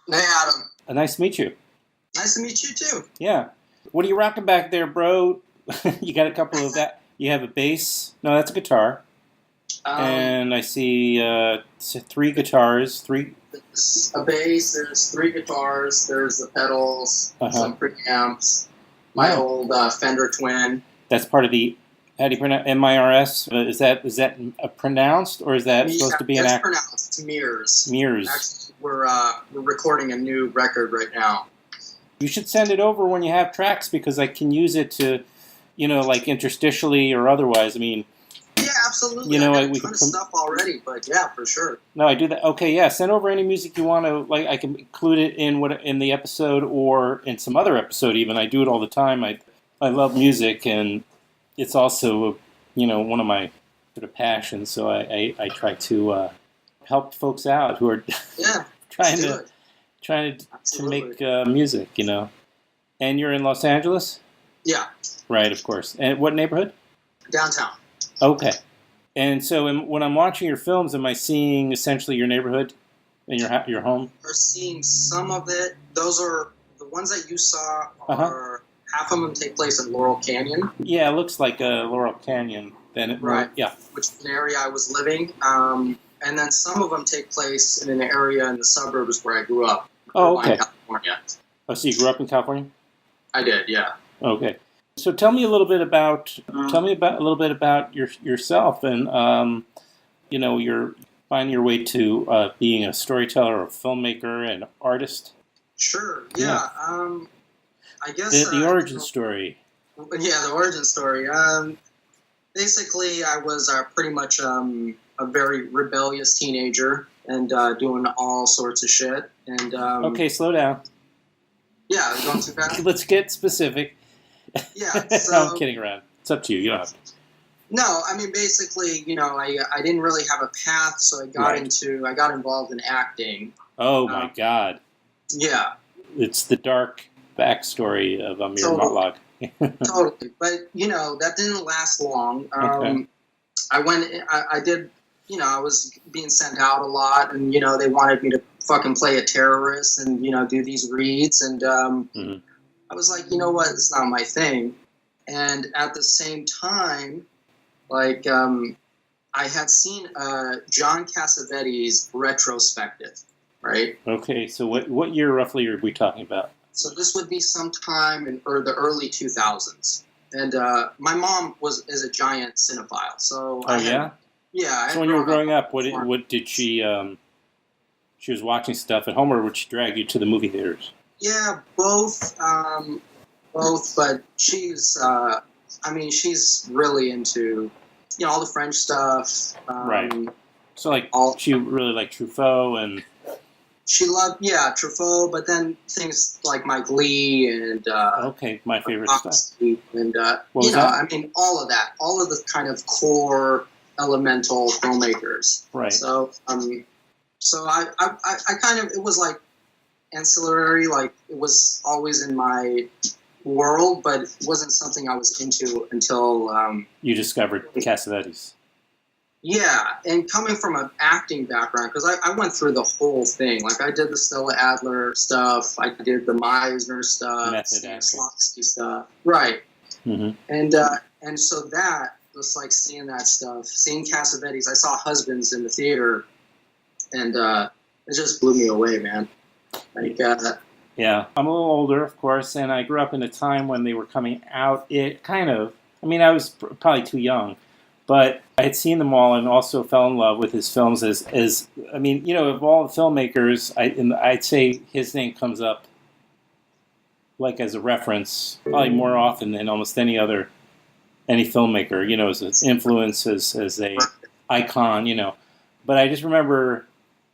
Hey, Adam. Nice to meet you. Nice to meet you, too. Yeah. What are you rocking back there, bro? You got a couple of that. You have a bass. No, that's a guitar. And I see three guitars. A bass, there's three guitars, there's the pedals, some preamps, my old Fender Twin. That's part of the, how do you pronounce, MIRS? Is that pronounced, or is that supposed to be an act? It's pronounced. It's Mears. Mears. Actually, we're recording a new record right now. You should send it over when you have tracks, because I can use it to, like interstitially or otherwise. I mean, yeah, absolutely. I have a ton of stuff already, but yeah, for sure. No, I do that. Okay, yeah. Send over any music you want to. Like, I can include it in the episode or in some other episode. Even I do it all the time. I love music, and it's also one of my sort of passions. So I try to help folks out who are trying to make music. And you're in Los Angeles? Yeah. Right, of course. And what neighborhood? Downtown. Okay. And so when I'm watching your films, am I seeing essentially your neighborhood and your home? You're seeing some of it. Those are the ones that you saw are half of them take place in Laurel Canyon. Yeah, it looks like a Laurel Canyon. Right. Yeah. Which is an area I was living. And then some of them take place in an area in the suburbs where I grew up. Oh, okay. California. Oh, so you grew up in California? I did, yeah. Okay. So tell me a little bit about yourself, and you're finding your way to being a storyteller, a filmmaker, and artist. Sure. Yeah. I guess the origin story. Yeah, the origin story. Basically, I was pretty much a very rebellious teenager and doing all sorts of shit. And okay, slow down. Yeah, going too fast. Let's get specific. Yeah, so, no, I'm kidding around. It's up to you. You don't have to. No, I mean, basically, I didn't really have a path, so I got involved in acting. Oh my God. Yeah. It's the dark backstory of Amir Motlagh. Totally, but that didn't last long. Okay. I was being sent out a lot, and they wanted me to fucking play a terrorist and do these reads, and I was like, you know what, it's not my thing. And at the same time, like, I had seen John Cassavetes' retrospective, right? Okay, so what year roughly are we talking about? So this would be sometime in the early 2000s. And my mom is a giant cinephile. So yeah? Yeah. So when you were growing up, what did she was watching stuff at home, or would she drag you to the movie theaters? Yeah, both. But she's really into, all the French stuff. Right. So she really liked Truffaut and... She loved, Truffaut, but then things like Mike Lee and... okay, my favorite stuff. And, all of that. All of the kind of core elemental filmmakers. Right. So, I kind of, it was like ancillary, like it was always in my world, but it wasn't something I was into until... you discovered Cassavetes. Yeah, and coming from an acting background, because I went through the whole thing. Like, I did the Stella Adler stuff, I did the Meisner stuff, Stanislavski stuff. Right. Mm-hmm. And so that, just like seeing that stuff, seeing Cassavetes, I saw Husbands in the theater, and it just blew me away, man. Like, yeah, I'm a little older, of course, and I grew up in a time when they were coming out. I was probably too young, but I had seen them all and also fell in love with his films of all the filmmakers, I'd say his name comes up like as a reference probably more often than almost any filmmaker, as an influence, as a icon, But I just remember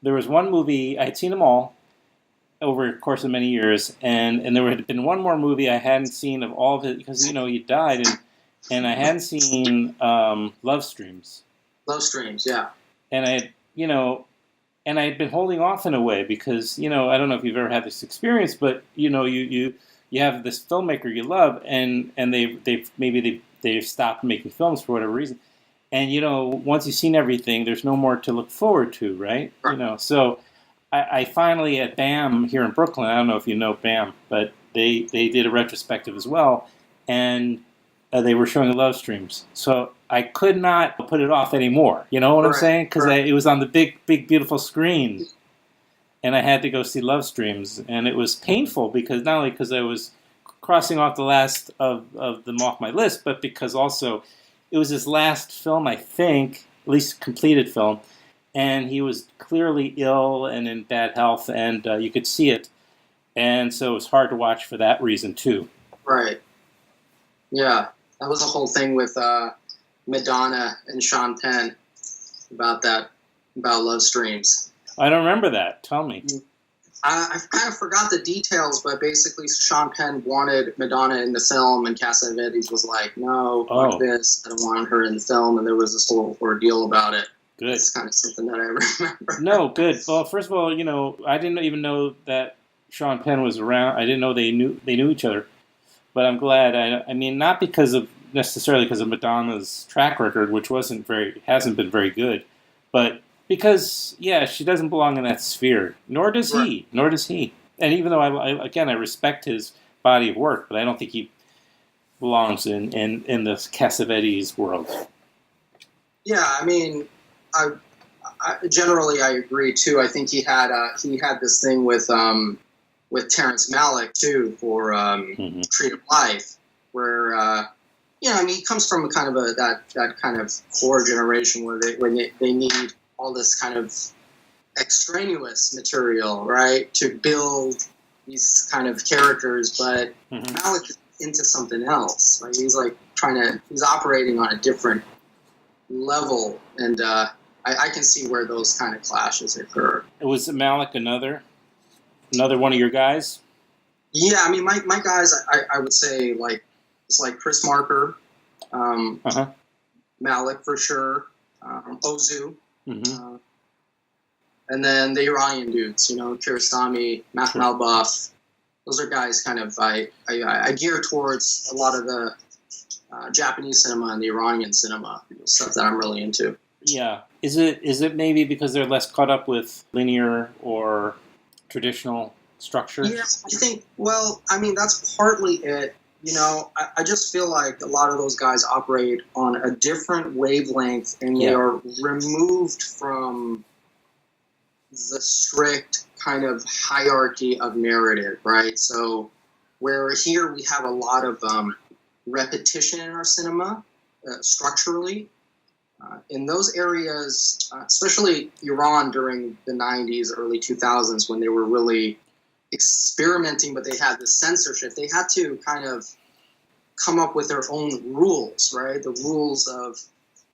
there was one movie, I had seen them all over the course of many years, and there had been one more movie I hadn't seen of all of it, because, he died, and I hadn't seen Love Streams. Love Streams, yeah. And I had, and I had been holding off in a way because, I don't know if you've ever had this experience, but, you have this filmmaker you love, and they've stopped making films for whatever reason. And, once you've seen everything, there's no more to look forward to, right? So I finally at BAM here in Brooklyn. I don't know if you know BAM, but they did a retrospective as well, and they were showing Love Streams. So I could not put it off anymore. You know what I'm saying? Because it was on the big, beautiful screen, and I had to go see Love Streams, and it was painful because not only because I was crossing off the last of them off my list, but because also it was his last film, I think, at least completed film, and he was clearly ill and in bad health, and you could see it, and so it was hard to watch for that reason too. Right. Yeah, that was a whole thing with Madonna and Sean Penn about Love Streams. I don't remember that. Tell me. I kind of forgot the details, but basically Sean Penn wanted Madonna in the film, and Cassavetes was like, no, fuck this, I don't want her in the film, and there was this whole ordeal about it. Good. It's kind of something that I remember. No, good. Well, first of all, I didn't even know that Sean Penn was around. I didn't know they knew each other, but I'm glad. I mean, not necessarily because of Madonna's track record, which hasn't been very good, but because, she doesn't belong in that sphere. Nor does he. And even though I respect his body of work, but I don't think he belongs in the Cassavetes world. Yeah, I mean, I generally I agree too. I think he had this thing with Terrence Malick too for Tree of Life, where I mean, he comes from a kind of that kind of core generation where they need all this kind of extraneous material, right, to build these kind of characters, but Malick is into something else. Like he's operating on a different level, and I can see where those kind of clashes occur. Was Malick another one of your guys? Yeah, I mean, my guys, I would say it's like Chris Marker, Malick for sure, Ozu. Mm-hmm. And then the Iranian dudes, Kiarostami, Matt Malbuff. Those are guys kind of I gear towards a lot of the Japanese cinema and the Iranian cinema, stuff that I'm really into. Yeah. Is it maybe because they're less caught up with linear or traditional structures? Yeah, I think, that's partly it. I just feel like a lot of those guys operate on a different wavelength, and they are removed from the strict kind of hierarchy of narrative, right? So where here we have a lot of repetition in our cinema, structurally. In those areas, especially Iran during the 90s, early 2000s, when they were really experimenting, but they had this censorship, they had to kind of come up with their own rules, right? The rules of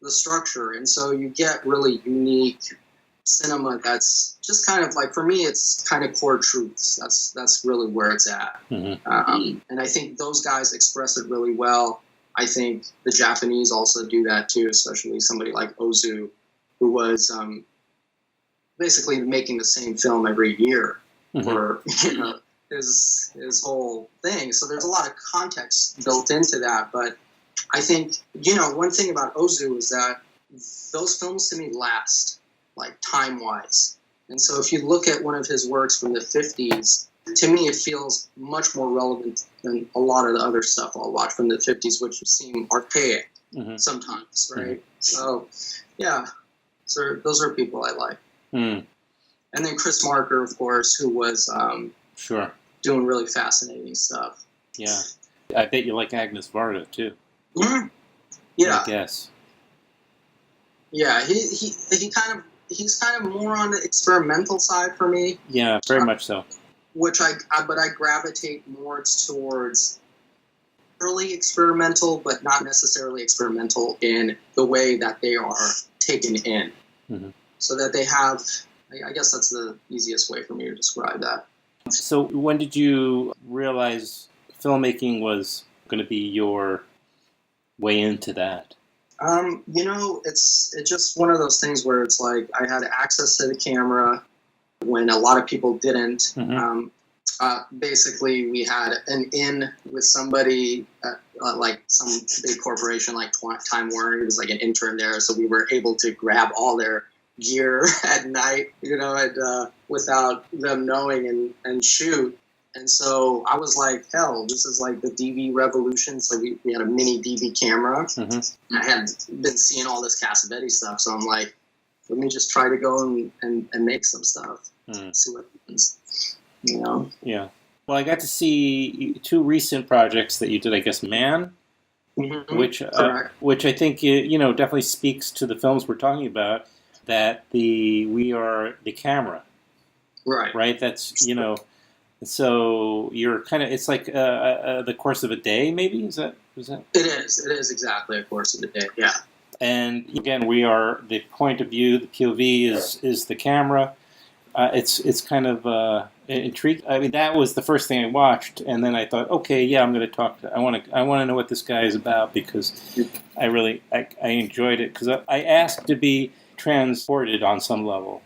the structure. And so you get really unique cinema that's just kind of like, for me, it's kind of core truths. That's really where it's at. Mm-hmm. And I think those guys express it really well. I think the Japanese also do that too, especially somebody like Ozu, who was basically making the same film every year for his whole thing. So there's a lot of context built into that. But I think, one thing about Ozu is that those films to me last, like time-wise. And so if you look at one of his works from the 50s, to me it feels much more relevant than a lot of the other stuff I'll watch from the 50s, which seem archaic sometimes, right? So, yeah, so those are people I like. And then Chris Marker, of course, who was doing really fascinating stuff. Yeah. I bet you like Agnes Varda, too. Mm-hmm. Yeah. I guess. Yeah, he's kind of more on the experimental side for me. Yeah, very much so. But I gravitate more towards early experimental, but not necessarily experimental in the way that they are taken in. Mm-hmm. So that they have, I guess that's the easiest way for me to describe that. So when did you realize filmmaking was going to be your way into that? It's just one of those things where it's like I had access to the camera when a lot of people didn't. Mm-hmm. Basically, we had an in with somebody, like some big corporation like Time Warner. He was like an intern there, so we were able to grab all their gear at night, and without them knowing and shoot. And so I was like, hell, this is like the DV revolution. So we had a mini DV camera. Mm-hmm. I had been seeing all this Cassavetes stuff. So I'm like, let me just try to go and make some stuff. See what happens. Yeah. Well, I got to see 2 recent projects that you did, I guess, Man, mm-hmm. which I think, definitely speaks to the films we're talking about, that we are the camera. Right? That's, so you're kind of, it's like the course of a day, maybe? Is that? It is exactly a course of a day, yeah. And again, we are, the point of view, the POV is the camera. It's kind of intriguing. I mean, that was the first thing I watched, and then I thought, okay, yeah, I'm going to talk. I want to know what this guy is about, because I enjoyed it, because I asked to be transported on some level,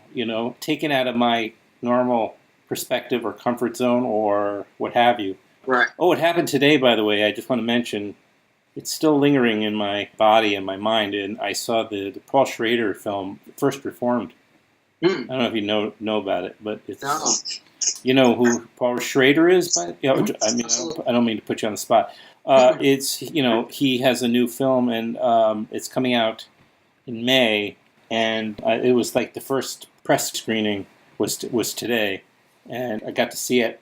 taken out of my normal perspective or comfort zone or what have you. Right. Oh, it happened today, by the way. I just want to mention, it's still lingering in my body and my mind, and I saw the Paul Schrader film, First Reformed. I don't know if you know about it, but it's... No. You know who Paul Schrader is? I mean, I don't mean to put you on the spot. It's, he has a new film, and it's coming out in May, and it was like the first press screening was today, and I got to see it,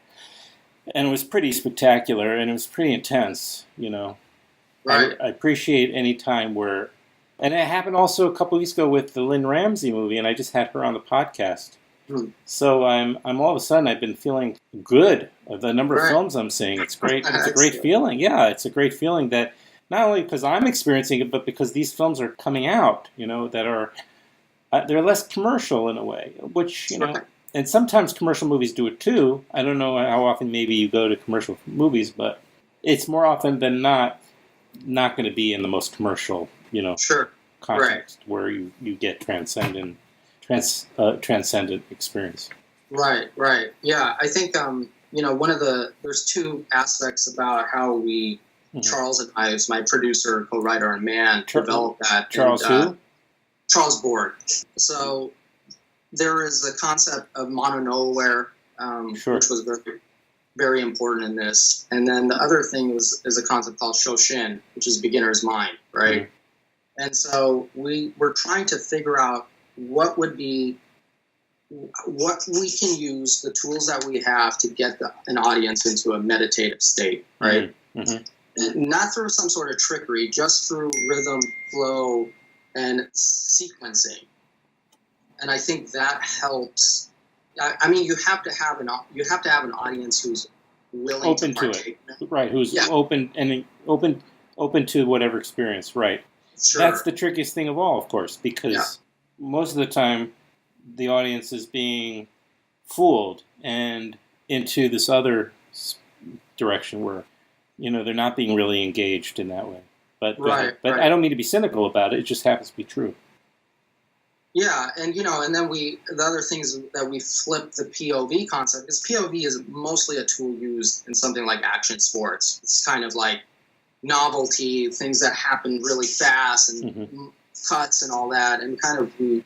and it was pretty spectacular, and it was pretty intense, Right. I appreciate any time where, and it happened also a couple weeks ago with the Lynn Ramsey movie, and I just had her on the podcast. So I'm all of a sudden I've been feeling good of the number of films I'm seeing. It's great. It's a great feeling. Yeah, it's a great feeling that not only because I'm experiencing it, but because these films are coming out, that are they're less commercial in a way, which and sometimes commercial movies do it too. I don't know how often maybe you go to commercial movies, but it's more often than not going to be in the most commercial, context where you get transcendent experience. Right. Yeah, I think there's 2 aspects about how we, Charles and I, as my producer, co-writer, and Man, developed that. Charles who? Charles Board. So there is the concept of mono nowhere, which was very, very important in this. And then the other thing is a concept called Shoshin, which is beginner's mind, right? Mm-hmm. And so we're trying to figure out what we can use, the tools that we have to get an audience into a meditative state, right? Mm-hmm. Not through some sort of trickery, just through rhythm, flow, and sequencing. And I think that helps. I mean, you have to have an audience who's willing open to it, right? Who's open to whatever experience, right? Sure. That's the trickiest thing of all, of course, because most of the time the audience is being fooled and into this other direction where they're not being really engaged in that way. But I don't mean to be cynical about it. It just happens to be true. Yeah, and and then the other things that we flip the POV concept, because POV is mostly a tool used in something like action sports. It's kind of like novelty, things that happen really fast, and cuts and all that, and kind of we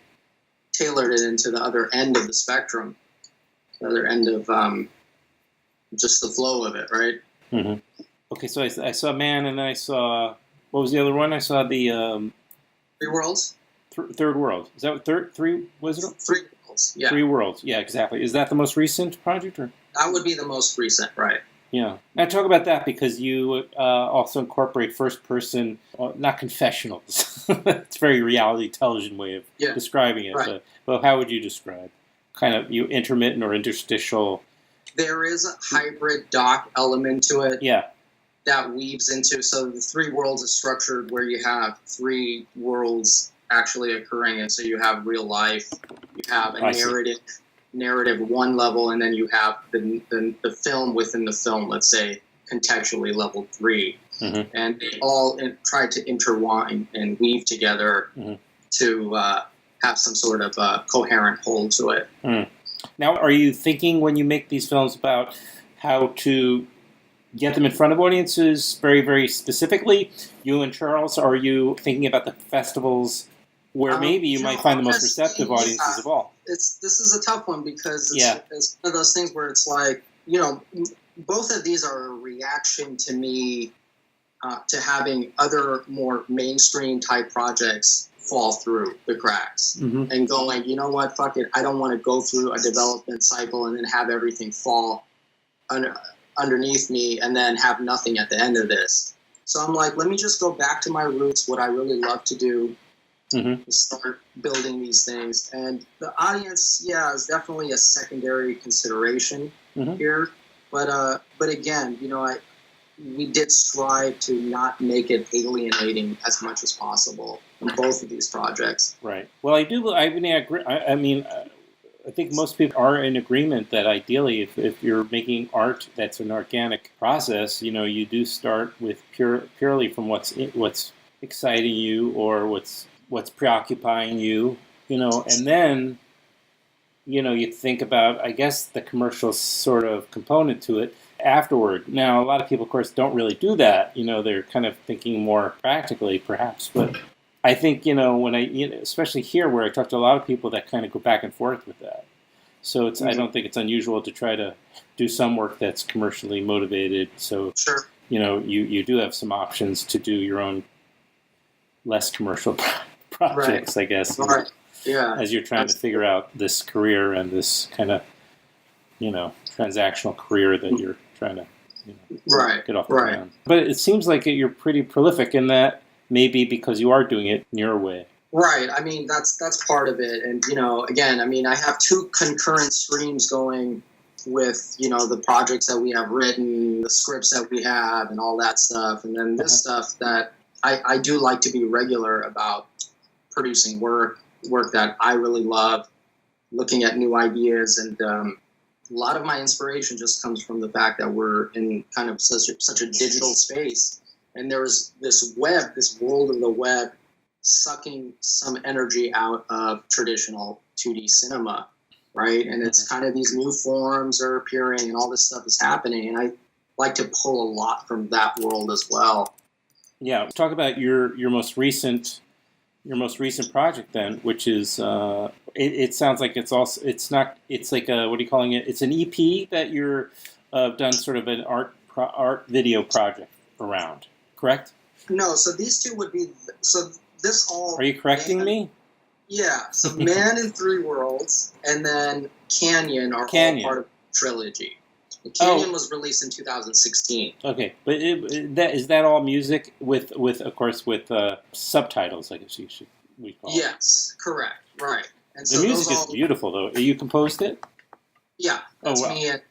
tailored it into the other end of the spectrum, the other end of just the flow of it, right? Mm-hmm. Okay, so I saw Man, and then I saw, what was the other one? I saw the Three Worlds. Third World. Is that what three? Was it? Three Worlds. Yeah. 3 Worlds. Yeah, exactly. Is that the most recent project, or? That would be the most recent, right? Yeah. Now talk about that, because you also incorporate first person, not confessionals. It's a very reality television way of describing it. Right. But how would you describe kind of you intermittent or interstitial? There is a hybrid doc element to it. Yeah. That weaves into, so the 3 Worlds is structured where you have 3 worlds actually occurring, and so you have real life, you have a narrative one level, and then you have the film within the film, let's say contextually level 3, and they all try to intertwine and weave together to have some sort of coherent whole to it. Now, are you thinking when you make these films about how to get them in front of audiences very, very specifically? You and Charles, are you thinking about the festivals where maybe you might find the most honestly, receptive audiences of all. This is a tough one because it's one of those things where it's like, both of these are a reaction to me to having other more mainstream type projects fall through the cracks and going, you know what, fuck it, I don't want to go through a development cycle and then have everything fall underneath me and then have nothing at the end of this. So I'm like, let me just go back to my roots, what I really love to do, start building these things. And the audience, is definitely a secondary consideration here. But again, we did strive to not make it alienating as much as possible in both of these projects. Right. Well, I think most people are in agreement that ideally, if you're making art that's an organic process, you do start with purely from what's exciting you or what's preoccupying you, and then, you think about, I guess, the commercial sort of component to it afterward. Now, a lot of people, of course, don't really do that. They're kind of thinking more practically, perhaps. But I think, when especially here where I talk to a lot of people that kind of go back and forth with that. So I don't think it's unusual to try to do some work that's commercially motivated. So, sure. You do have some options to do your own less commercial projects, I guess. Right. Yeah. As you're trying to figure out this career and this kind of, transactional career that you're trying to get off the ground. But it seems like you're pretty prolific in that, maybe because you are doing it in your way. Right. I mean, that's part of it. And, again, I have two concurrent streams going with, the projects that we have written, the scripts that we have and all that stuff. And then this stuff that I do like to be regular about producing work that I really love, looking at new ideas. And a lot of my inspiration just comes from the fact that we're in kind of such a digital space. And there's this world of the web sucking some energy out of traditional 2D cinema, right? And it's kind of these new forms are appearing and all this stuff is happening. And I like to pull a lot from that world as well. Yeah. Talk about your most recent project then, which is it sounds like it's like what are you calling it? It's an EP that you're done sort of an art video project around, correct? No, so these two would be this all. Are you correcting me? Yeah, so Man in Three Worlds and then Canyon are all part of the trilogy. Canyon was released in 2016. Okay, but is that all music with of course with subtitles? I guess we call it. Yes, correct, right. And the music is beautiful, though. You composed it? Yeah, that's me. And,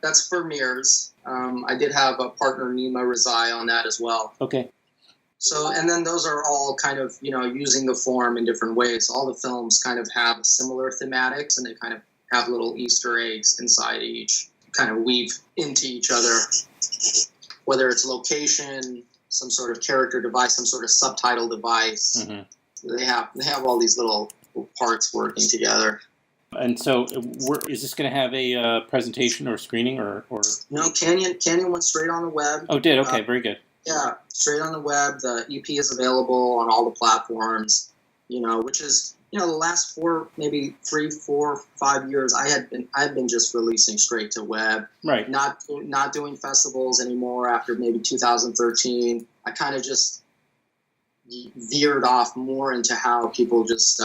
that's for Mirrors. I did have a partner, Nima Razai, on that as well. Okay. So, and then those are all kind of, using the form in different ways. All the films kind of have similar thematics, and they kind of have little Easter eggs inside each, kind of weave into each other, whether it's location, some sort of character device, some sort of subtitle device. They have all these little parts working together. And so, is this going to have a presentation or screening or? No, Canyon went straight on the web. Oh, did okay, very good. Yeah, straight on the web. The EP is available on all the platforms. Which is the last 3, 4, 5 years I've been just releasing straight to web. Right. Not doing festivals anymore after maybe 2013. I kind of just veered off more into how people just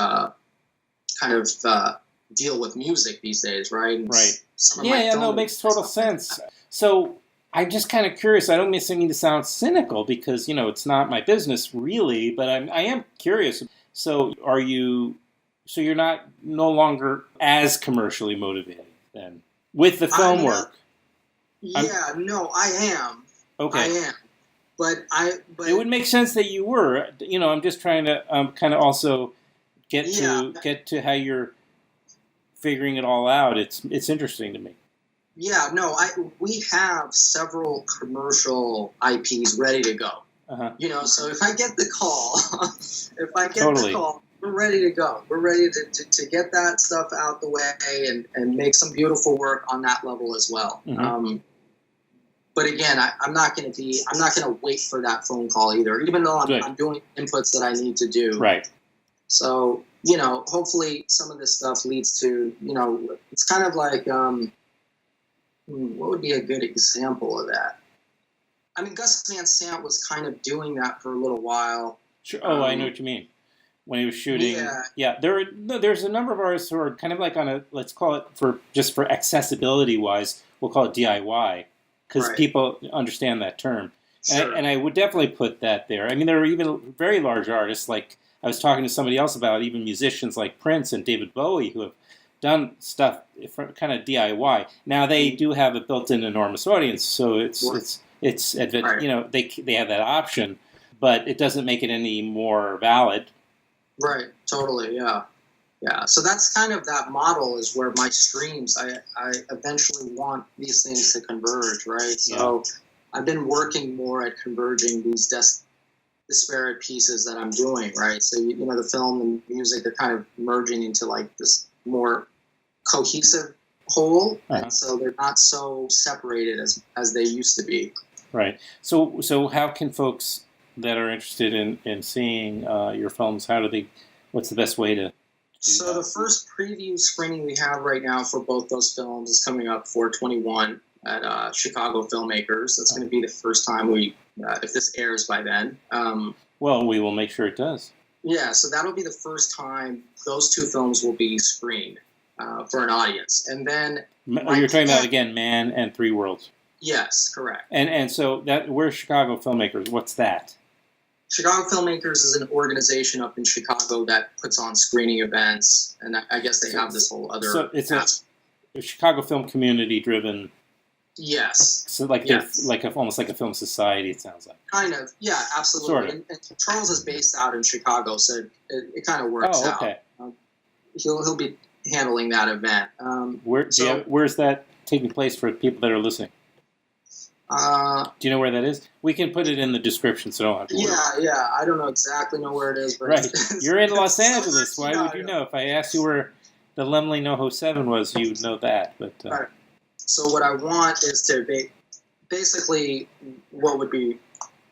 deal with music these days, right? Right. It makes total sense. So I'm just kind of curious. I don't mean to sound cynical because, it's not my business really, but I am curious. So you're no longer as commercially motivated then with the film work? I am. Okay. I am. But it would make sense that you were. I'm just trying to kind of also get to how you're figuring it all out. It's interesting to me. Yeah, no, we have several commercial IPs ready to go. So if I get the call, we're ready to go. We're ready to get that stuff out the way and make some beautiful work on that level as well. But again, I'm not going to wait for that phone call either, even though I'm doing inputs that I need to do. Right. So, hopefully some of this stuff leads to, it's kind of like, what would be a good example of that? I mean, Gus Van Sant was kind of doing that for a little while. Sure. Oh, I know what you mean. When he was shooting, there's a number of artists who are kind of like on a, let's call it for accessibility wise, we'll call it DIY, because people understand that term. Sure. And I would definitely put that there. I mean, there are even very large artists, like I was talking to somebody else about, even musicians like Prince and David Bowie, who have done stuff for kind of DIY. Now they do have a built-in enormous audience, so it's they have that option, but it doesn't make it any more valid. Right, totally, yeah. So that's kind of that model is where my streams, I eventually want these things to converge, right? So I've been working more at converging these disparate pieces that I'm doing, right? So, the film and music are kind of merging into like this more cohesive whole, and so they're not so separated as they used to be. Right. So how can folks that are interested in seeing your films, what's the best way to do that? The first preview screening we have right now for both those films is coming up 4/21 at Chicago Filmmakers. That's going to be the first time if this airs by then. Well, we will make sure it does. Yeah, so that'll be the first time those two films will be screened for an audience. And then... You're talking about, again, Man and Three Worlds. Yes, correct. And so we're Chicago Filmmakers. What's that? Chicago Filmmakers is an organization up in Chicago that puts on screening events, and I guess they have this whole other... So it's a Chicago film community-driven... Yes. So almost like a film society, it sounds like. Kind of, yeah, absolutely. Sort of. And Charles is based out in Chicago, so it kind of works out. Okay. He'll be handling that event. Where's that taking place for people that are listening? Do you know where that is? We can put it in the description, so don't have to worry. Yeah. I don't exactly know where it is, but right. You're in Los Angeles. Why would you know? If I asked you where the Lemley NoHo 7 was, you'd know that. But right. So what I want is to basically what would be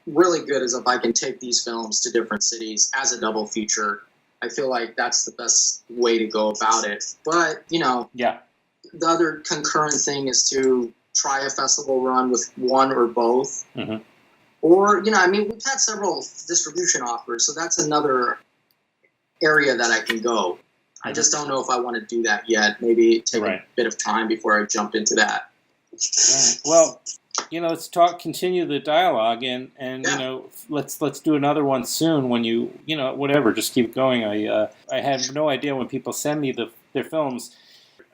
really good is if I can take these films to different cities as a double feature. I feel like that's the best way to go about it. But, the other concurrent thing is to try a festival run with one or both. Mm-hmm. Or, we've had several distribution offers, so that's another area that I can go. Mm-hmm. I just don't know if I want to do that yet. Maybe take a bit of time before I jump into that. Right. Well, let's continue the dialogue, and let's do another one soon. When whatever, just keep going. I have no idea when people send me their films.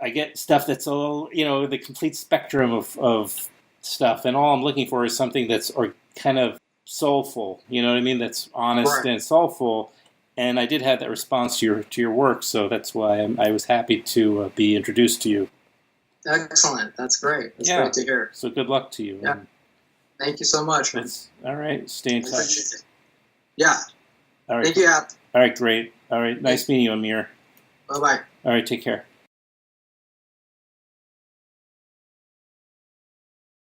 I get stuff that's all the complete spectrum of stuff, and all I'm looking for is something that's kind of soulful. You know what I mean? That's honest and soulful. And I did have that response to your work, so that's why I was happy to be introduced to you. Excellent. That's great. That's great to hear. So good luck to you. Yeah. Thank you so much, man. All right. Stay in touch. Yeah. All right. Thank you, Al. All right, great. All right. Nice meeting you, Amir. Bye-bye. All right. Take care.